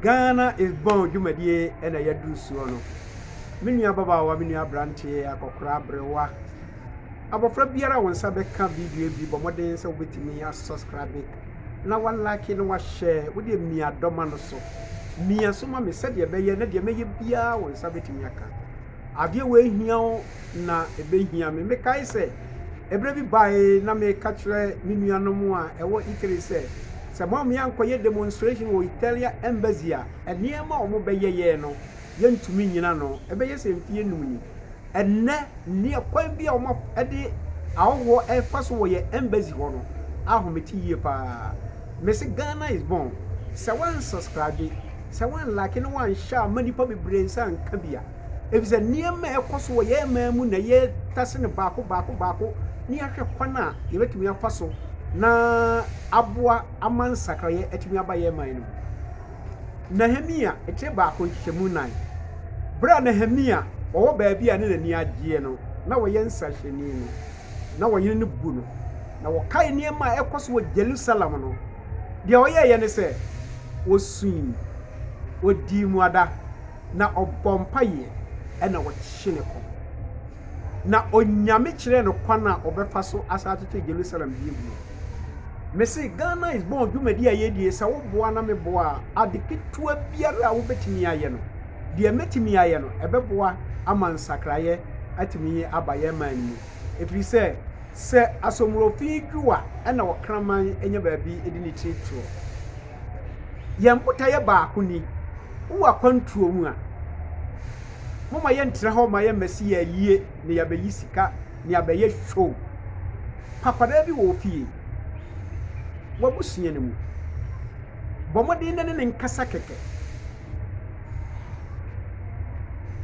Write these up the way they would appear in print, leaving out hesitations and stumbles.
Ghana is born dwumadie na yɛduru suo no. Me nua babaawa me nua branche akɔkora brewa. Abofra biara won sa bɛka video bi bɔ modern sɛ wobetimi ya subscribe na wa like na wa share wo de mia dɔma no so. Mia so ma me sɛ de bɛyɛ na de mɛyɛ biara won sa betimi aka. Ade we hia wo na ebehia me kai sɛ ebre bi bae na me ka kyerɛ me nua no mu a ɛwɔ Italy sɛ mo me ankɔyɛ demonstration wɔ Italia embassy a ɛniɛma ɔmo bɛyɛ yɛ no yɛntumi nyina no ɛbɛyɛ sɛ mfie num ni ɛnɛ ne kwan bi a ɔmo ɛde awɔ ɛfa so wɔ yɛ embassy hɔ no ahometi yie pa me se Ghana is born sɛ wan subscribe sɛ wan like no wan share manipa bebree nsa nka bia ebisɛ niɛma ɛkɔ so wɔ yɛ man mu na yɛ tase ne baako ni ahwɛ kwan a yɛbɛtumi afa so na aboa amansakraye etimi abaye man no Nehemia ete baako nhwemu nan bra Nehemia wo baabi a ne nani agye no na wo ye nsahweni no na wo ye ne bu no na wo kai niema ekoso wo Jerusalem no de wo ye ne se wo sun wo di mu ada na obompaye e na wo kyene ko na onyame kyerɛ no kwan a obefa so asate Jerusalem bi mu. Me say Ghana is born dwumadi a yedie sa wo boa na me boa adeketua biara wo betimi aye no de metimi aye no ebeboa amansakraye atimi abaye man mu efiri se asomrofi dwua na wo kraman enya baabi edi ni tito yempota ye baako ni wo akwantuo mu a moma ye ntra ho ma ye mesi ya yie ne ya beyi sika ne ya beye show papada bi wo fie wabusuye ne mu bomodi ne nkasa keke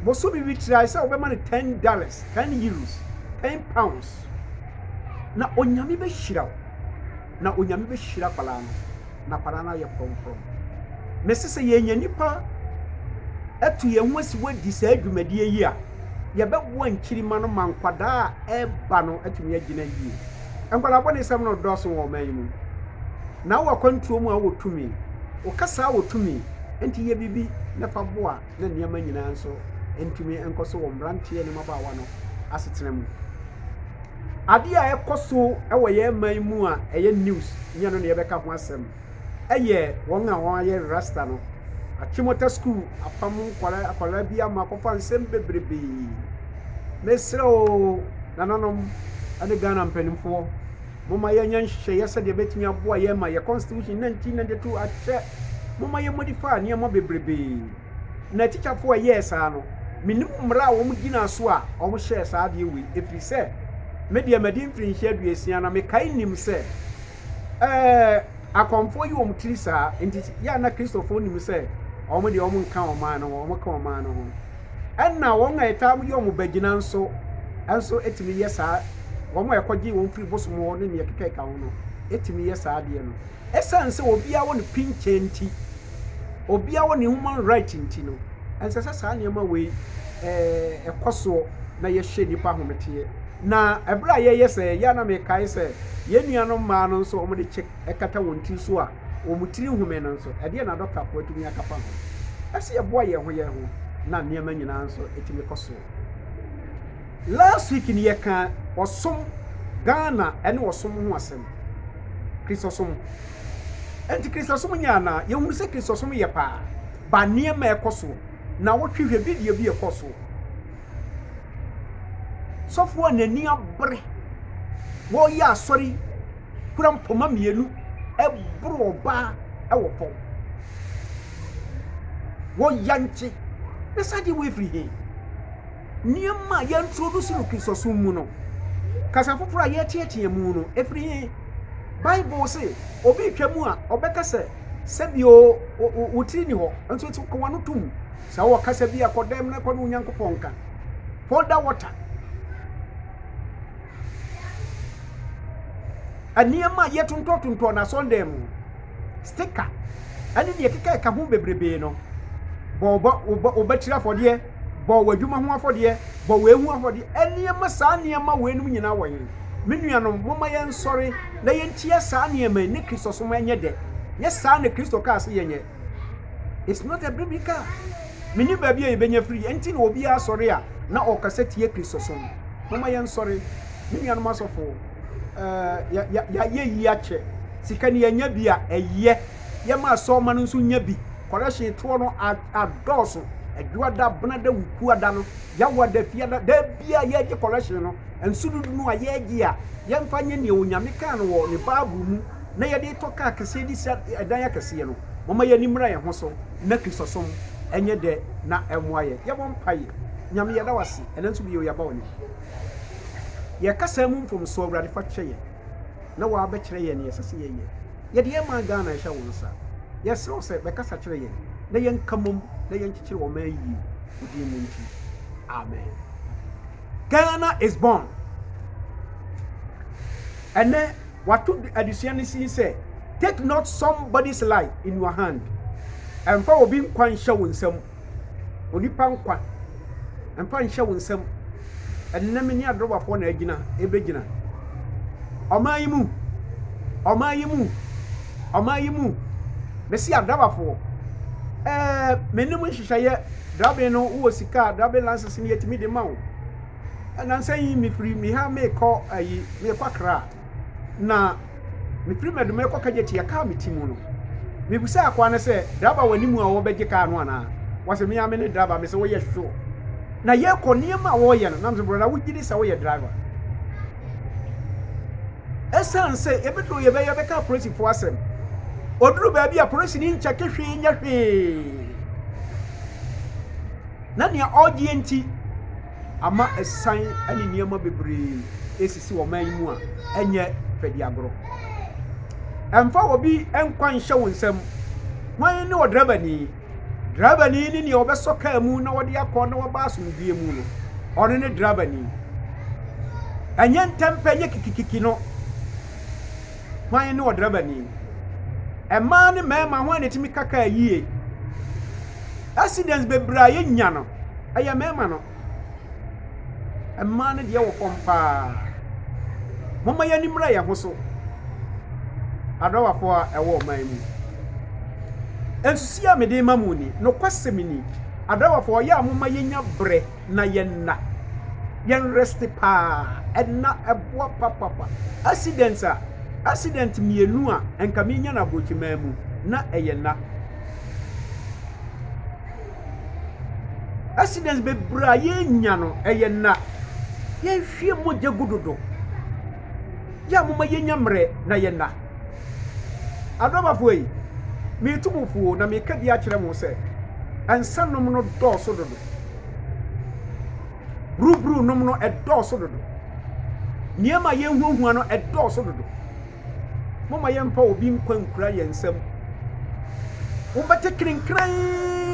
boso bi try say obema ne $10 €10 £10 na onyame be hira na onyame be hira kwala no na kwala na ye pom mesese ye nya nipa atu ye ho asi wadi sa adwumadie yi a ye bɛboa nkirima no mankwada a ɛba no atumi agina yi enkwala bɔ ne sam no dɔso wɔ man mu na wo akwantuo mu a wo tumi wo kasa wo tumi enti ye bibi na fa boa na niam nyina nso entumi enkoso wo mrantie ne mabaawa no asetena mu ade a ekoso ewo ye man mu a eye news nya no ne ye beka ho asem eye won a won aye rasta no Achimota school apam kwala bi ama kofa nsem bebrebe mesro nananom ade Ghana mpanimfo moma ye nyanhye yesa de betimi aboa ye ma ye constitution 1992 ache moma ye modify ne ma bebrebe na teacher fo ye sa no minim mra wo mugina so a wo mo share sa de we efiri se media madin firi nhye aduasia na me kai nim se akomfo yi wo mtiri sa enti ya na Christopher nim se wo mo de wo nka wo man no wo mo ka wo man no ho enna wo nga etam yi wo bagina nso etimi ye sa wo mo ekogi wo mfiri bosomo ne ne kekeka wo no etimi ye sa de no esanse obi a wo ne pinche nti obi a wo ne human right nti no ensesa sa ne ma we ekoso na ye hye nipa homete na ebra ye yese ya na me kai se ye nuanom ma no nso wo mo de check ekata won ti so a wo mutiri hume no nso ede na doctor ko atumi akapa ho ese ye boa ye ho na niam nyina nso etimi koso last week ni ye ka osom Ghana ene osom ho asem Kristosom enti Kristosom nya na ye hunu se Kristosom ye pa ba niam ekoso na wo twehwe bidie bi ekoso sofo anani abre wo ya sorry kura mpoma mienu ebro oba ewo pon wo yanchi besade we free he niema ya introduce no Kristosom mu no kasa foforo ya tietie mu no efri he Bible say obi twamu a obeka se bio utiri ni ho nso ti ko wano tum sa wo kasa bi akodem na kono Nyankopɔn ka pour that water aniema yetuntotunto na Sunday mu sticker ani de keka ka ho bebrebe no bo obatira fodie bo wadwuma ho afodie bo wehu afodie aniema sa aniema wenum nyina woye menuanom moma ye nsori na ye ntia sa aniema ne Kristosom enye de ye sa ne Kristo ka se yenye It's not a baby car. Mini baby a benya free. Enti no obi a sorry a na o kaseti ye Kristo som. Mama yen sorry. Mini anu masofo. Ya ye ache. Sika ni anya bi a eye. Ye ma so ma no nso nya bi. Correction to no adoso. Adwada bnada wuku ada no. Ya wada fia da bia ye je correction no. Ensududu no a ye gi a. Ye mfa nye ne onyame kan no wo ne Bible mu. Na ye de to ka kase di sia edan ya kase no. Mama ye ni mra ye ho so. Na Kristo som enye de na emoaye. Ye bon paye. Nyame ye da wase. Ena nso bi ye ba woni. Ye kasa mu mfom so awrade fa kyeye. Na wa ba kyere ye ne yesese ye ye. Ye de ma Ghana hya wonsa. Ye sro se be kasa kyere ye. Na ye nkamom, na ye nkyekere wo ma yi. Udi mu nti. Amen. Ghana is born. And then what took the addition say, take not somebody's life in your hand. And for being quite showing some only pankwa and pan showing some and naming a drop upon a gina, a begina. Omayimu, Omayimu, Omayimu, Messia Davafor. Many wishes I yet, Drabino, who was a car, Drabin lances in yet me the mount. And I'm saying me free, me have me call a me quackra. Na me free me do me kwaka je aka me timu me busa akwa say draba wani mu a wo beje ka no ana was me amene draba me say wo ye sure na ye ko niam a wo ye no nam so brother wo gidi say wo ye driver esan say e bedo ye be ka police for asem oduru ba bia police ni ncha ke hwe nya hwe na nia ogie nti ama esan ani niam bebre esisi wo man mu a enye fedi agro emfa obi enkwan hye wonsam wan ne o driver ni ni obeso ka mu na wode akọ na wo ba asomdie mu no ono ne driver ni enye ntempenye kikikiki no wan ne o driver ni ema ne mema ho ne timi kaka yie accidents bebra ye nya no aya mema no ema ne de wo pompa mama ya nimra ya ho so adawafo a ewo man mu ensusia me de mamuni no kwasemini adawafo ya mama yenya bre na yenna yen rest pa enna ebo papa accident mienu a enka menya na bochima mu na eyenna accidents be bra yenya no eyenna yen hwie moja gudodo ya mama yenya mre na yenna adobafo yi me tumufu na me kadi a kire mo se ansanom no dɔɔso dodo rubru nom no ɛdɔɔso dodo niema yenhuhua no ɛdɔɔso dodo mama yempa obi nkwankura yensam wombate krinkran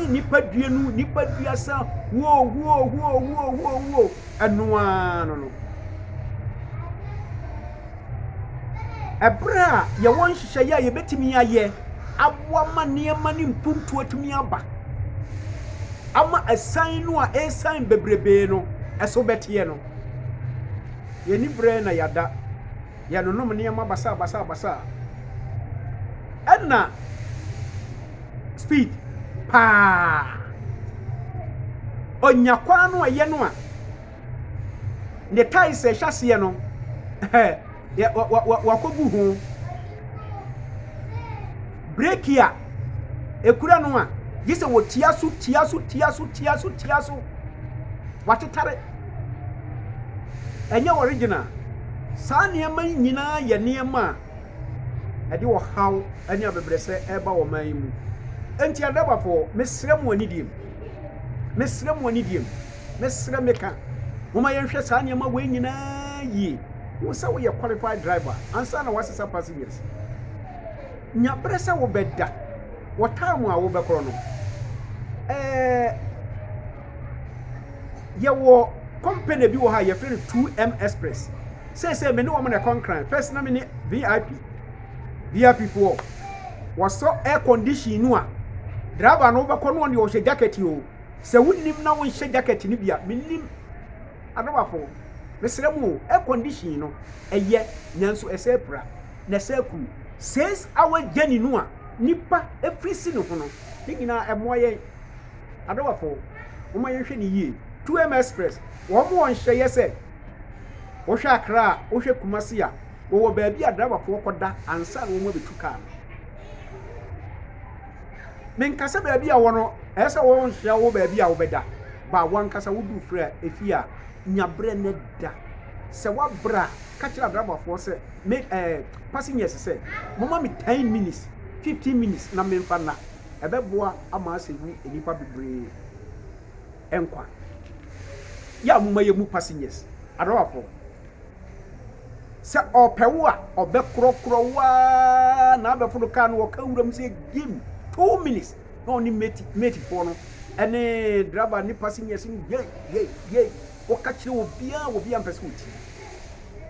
nipa duenu nipa duasa wo anoa no ebra ye won hihye ya ye betimi aye aboa ma niema ni mpuntu atumi aba ama asan no a esan bebrebe no eso betie no ye ni bre na yada ya no nom niema basa enna speed pa onya kwa no ye no a ne tai se hwase no ya wakogu ho break ya ekura no a gise wo tiasu watetare enye original sa niema nyina ye niema ade wo haw anya bebrese eba wo man mu enti adabafo mesrem wanidiem mesrem meka moma yenhwe sa niema we nyina yi wo sa wo ye qualified driver ansa na wasesa passengers nya bresa wo beda wo time a wo bekoro no ye wo company bi wo ha ye friend 2M Express say me ne wo me na concurrent first na me ne VIP for was so air condition no a driver no bekọ no wo hye jacket o se wunnim na wo hye jacket ni bia minnim adobafo mesremu air condition no eye nyanso esepra na seku 6 hour journey no a nipa efrisi no ho no Tingina a moye. I don't for. Woman ye. 2M Express. One more share yes. Osha Kra, Osha Kumasia. Or baby a driver for that and son will be too calm. Men Casa baby I want as I won't share baby I'll better. But one Casa would do fair if ya Nyabrene da. Se what bra catch a driver for say make passengers say Mama me 10 minutes 15 minutes na men fana ebeboa amase hu enipa bebre enkwa ya mama ye mu passengers adawafo se opewo a obekrokro wa na abefo ka no ka wuram se give 2 minutes no ni meti for no ene driver ni passengers ni ye o ka kire obi ampese uti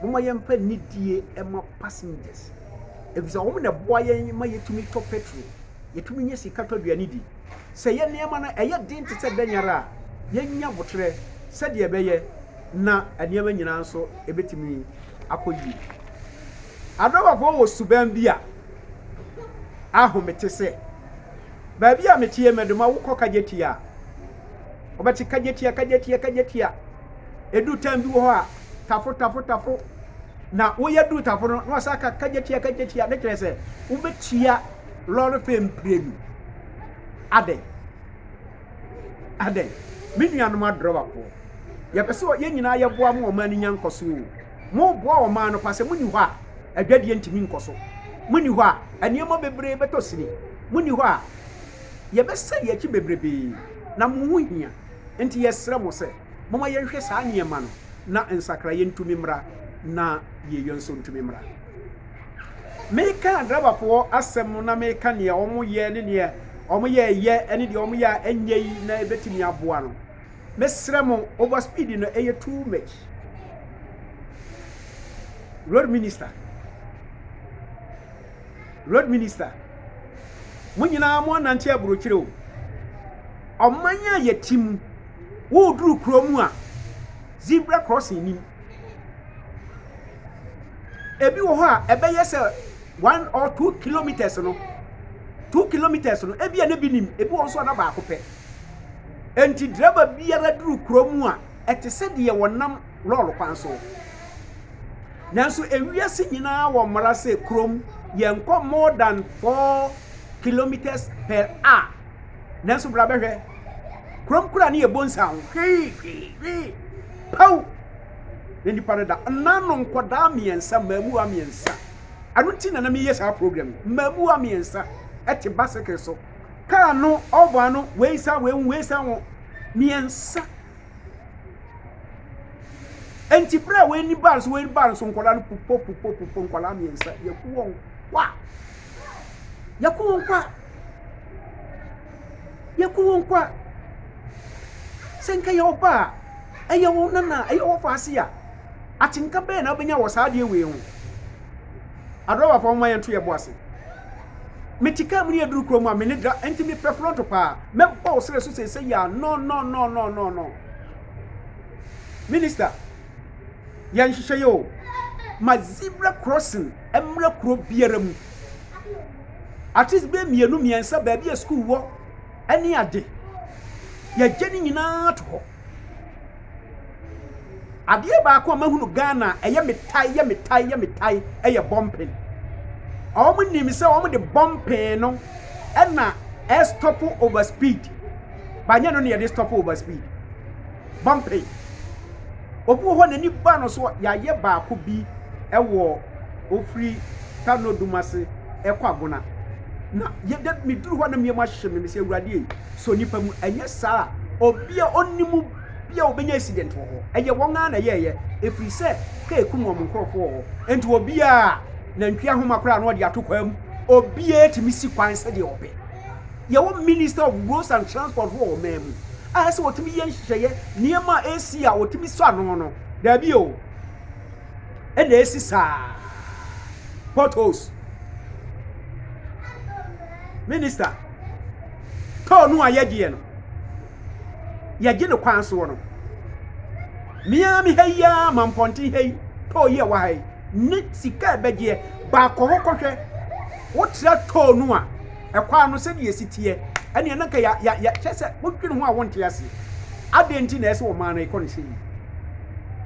mama ye mpa nidie ema passengers ebisa wo na boa ye ma yetumi to petrol yetumi nya sika to aduane di se ye nema na eye din te se danyara ye nya botre se de ebeye na anema nyina nso ebetimi akoyi adoba fo wo suban bia ahomete se ba bia metie medoma wo kokajetia obeti kajetia edu tambi wo ha tafo na wo yadu tafo no no saka kajetia ne kire se wo betia lord fem premi ade minuanum adroba po ye pese ye nyina ye boa mo ma ni nyankoso mo boa o ma no pase muni ho a adwadie ntimi nkoso muni ho a aniema bebre betosini muni ho a ye bese ye ki bebrebe na mo ho hia enti ye sere mo se mama ye hwe saa niema no na nsakra ye ntumi mra na ye yonso ntumi mra meka draba po asem na meka ne omo ye ne ne omo ye ene de omo ya enyi na ebetimi aboa no mesrem over speed no eye too much road minister munyina mo nante aburokire o omanya yetim wo duru kromu a zebra crossing ni ebi wo ha ebeye se 1 or 2 kilometers no 2 kilometers no ebi ane binim ebi won so na ba akopɛ enti driver biara duru kromu a etese de ye wonam lolo kwan so nanso ewiase nyina wo mara se krom ye nko more than 4 kilometers per hour nanso bra behwe krom kura ne ye bonsa hwi pau ni parada nanu nkoda miensa mamu amiensa anuti na me yesa program mamu amiensa eti baseke so ka no obo anu weisa wo miensa enti pra we ni bars nkoda no pupo nkola miensa yekuwon kwa senka yo ba eye wo nana eye wo faase a atinka be na obenya wo saade we hu adowa fa mo yanto ye boase metika mu ne aduru kromu a me ne dra enti me prefronto pa me bo sere so se ya no minister yan hihye yo ma zebra crossing emra kro biara mu at least be mienu miensa ba bia school wo ene ade ya geni nyina to ho ade ba ko mahunu Ghana eye metai eye bumping omo nim se omo de bumping no na stop over speed banya no ne de stop over speed bumping obu ho nani ba no so ya ye ba ko bi ewo ofri Kano Dumase ekwagona na ye de mi duru ho na me ma hye me se awurade so nipa mu enye saa obia onimu bia obenya accident ho eye won ana ye efri se ka ekum wo nkrofo ho enti obia na ntwa ho makra na ode atokwam obia etimi si kwan se de obe ye wo minister of roads and transport ho mem a se wotimi ye nhye niema AC a wotimi so ano no da bi o e na esi saa potholes minister to no ayedie no yage no kwan so no mia mi heya mamponti hey to ye wa hay ni sika beje ba ko hokohwe wo tira to no a ekwa no se de yesitie ene na ka ya kyese wotwene ho a wonte ase adenti na ese wo ma na ikọ ne sei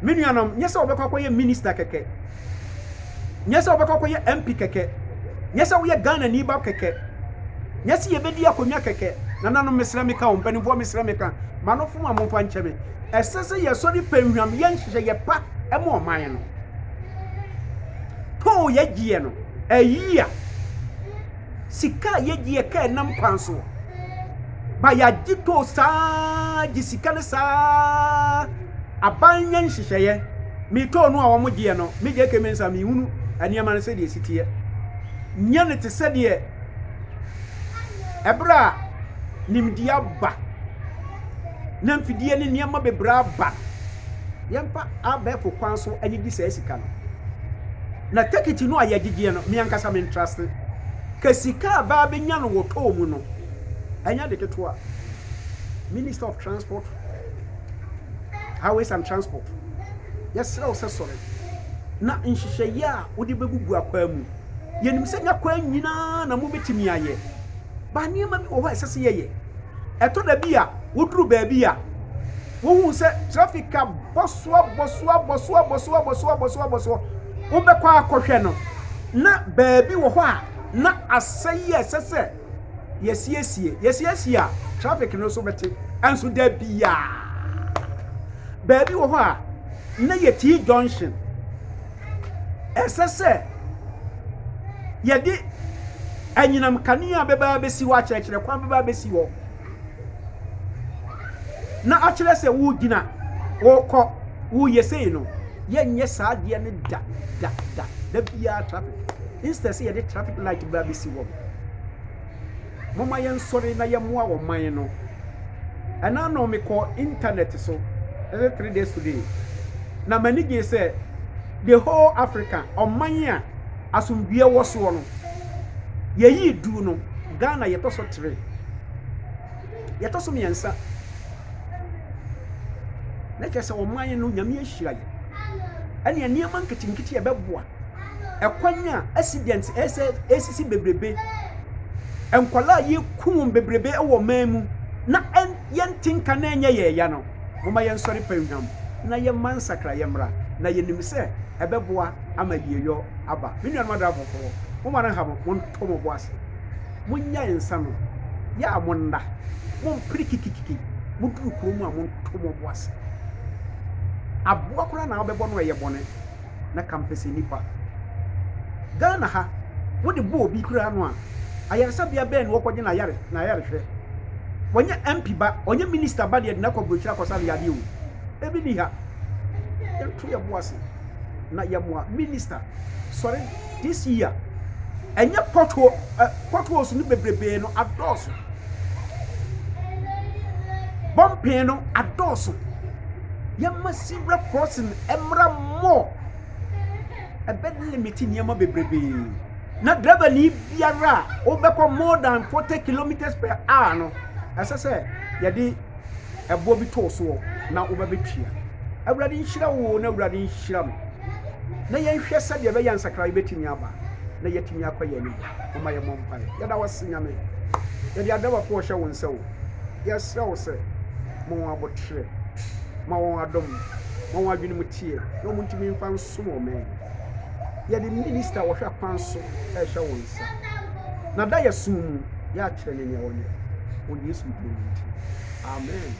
menuanom nyese obekọ akoye minister keke nyese obekọ akoye MP keke nyese wo ye Ghana ni ba keke nyese ye bedi akonya keke na nanu mesra meka wo mpani bo mesra meka manofo ma momfa ncheme esese ye so ni panhwam ye nhye ye pa ema oman no to ye gie no ayia sika ye gie ka nam kwanso ba ya gito sa gisika ne sa abanya nhyehyeye mi to no a wo gie no mi je kemensa mi hunu aniama ne se de sitie nya ne te se de ebra nimdia ba na mfidie ne niama bebra ba yempa abefo kwanso ani di sa sika no na tekiti no ayagigie no mi ankasa me trust ka sika ba benya no woto mu no anya de keto Minister of Transport, Highways and Transport. Yes, sir, sorry. Na nhyehyeye a wodi begugu akwa mu yenim se nya kwa nyina na mo betimi aye ba niema bi wo ho esese yeye eto da bi a woduru ba bi a wo hu se traffic ka boso wo be kwa akohwe no na ba bi wo ho a na aseye esese yesiesie a traffic no so beti anso da bi a ba bi wo ho a na yeti junction esese yedi anyinam kanea beba besi wa kyekere kwan beba besi wo na akere se wo gina wo kɔ wo yesei no yenye saade ne da bia traffic instead se yedi traffic light beba besi wo mama yen sori na yemoa wo man no ana no me kɔ internet so every 3 days today na manige se the whole Africa omanya asumdue woso no yeyi du no Ghana yetoso 3 yetoso miensa na kese omanya no nyame ahira ye ane aniema nkitinkiti ebeboa ekwanya accident esisi bebrebe enkwala yi kum bebrebe ewo mamu na yentinka na enye ye ya no moma yensori panhwam na ye mansakra yemra na yenim se ebeboa ama yeyo aba minwan madafo mo mara habo mon tomo boase munya ensa no ya monda mon prikikikiki mudu kromu a mon tomo boase aboa kura na obebo no ye bone na kampese nipa Ghana ha wodi bo obi kura no a ayaresa bia ben wo kwoje na yare hwe wonya MP ba wonya minister ba de na kwabotira kwasa ya de o ebi ni ha yentu ye boase na yamwa minister sorry this year enye potholes ni bebrebe no adoso bompe no adoso yamma sibra crossing emra mo ebe limit ni yamma bebrebe na driver ni biara obekọ more than 40 kilometers per hour no asese yedi ebo bi to so na obebetwia awurade nhira wo na awurade nhira no na yenhwe sade be yansakra betimi aba na yetimi akoye ni mama ye mompa yeda wasinyame yedi adaba ko hye won sewo yesra wo se mo abotre ma won adom ma won adwene mutie no muntimi mfa nsomo men yedi minister wo hwe kwanso e hye won se na da yesum ya kire ne wonye won Yesu bi. Amen.